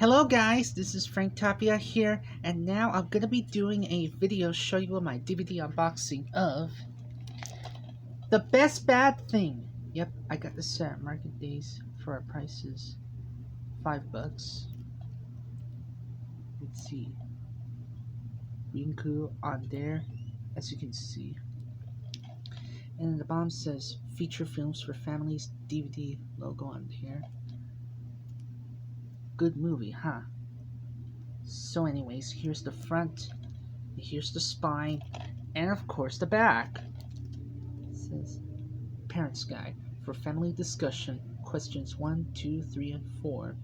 Hello guys, this is Frank Tapia here, and now I'm gonna be doing a video showing you my DVD unboxing of The Best Bad Thing. Yep, I got this at Market Days for our prices, $5. Let's see, Rinku on there, as you can see. And then the bottom says Feature Films for Families DVD logo on here. Good movie, huh? So anyways, here's the front, here's the spine, and of course the back. It says Parents Guide for Family Discussion, questions 1, 2, 3, and 4.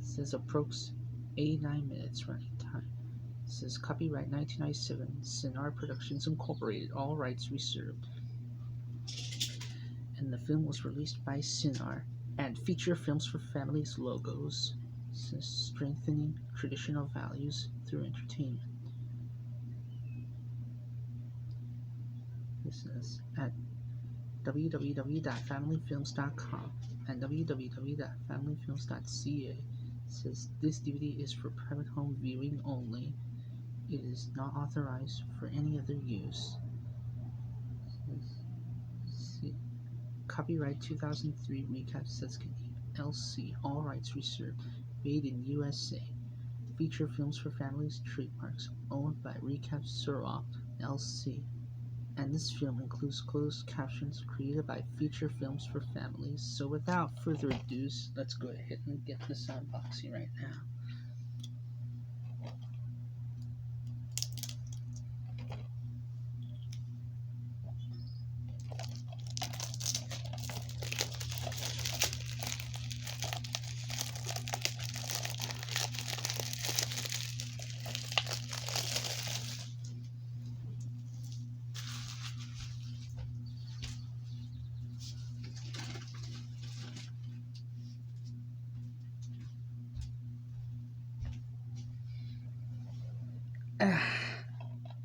It says approx 89 minutes running time. It says copyright 1997, Cinar Productions Incorporated, all rights reserved. And the film was released by Cinar and Feature Films for Families logos. It says strengthening traditional values through entertainment. This is at www.familyfilms.com and www.familyfilms.ca. It says this DVD is for private home viewing only. It is not authorized for any other use. See, copyright 2003 Recap Setskin LC, all rights reserved. Made in USA. Feature Films for Families trademarks owned by Recap Surop LC. And this film includes closed captions created by Feature Films for Families. So without further ado, let's go ahead and get this unboxing right now.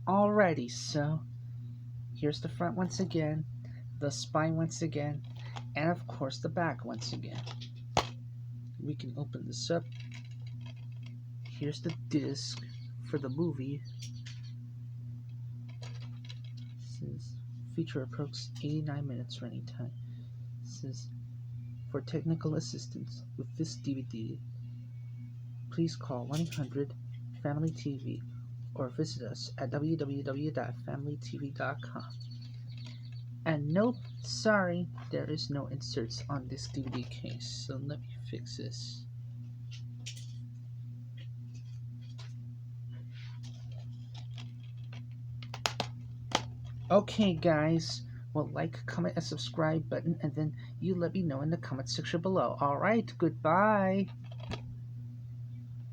Alrighty, so here's the front once again, the spine once again, and of course the back once again. We can open this up. Here's the disc for the movie. It says feature approx 89 minutes running time. It says for technical assistance with this DVD, please call 1-800-FAMILY-TV or visit us at www.familytv.com. And nope, sorry, there is no inserts on this DVD case, so let me fix this. Okay guys, well, like, comment, and subscribe button, and then you let me know in the comment section below. Alright, goodbye.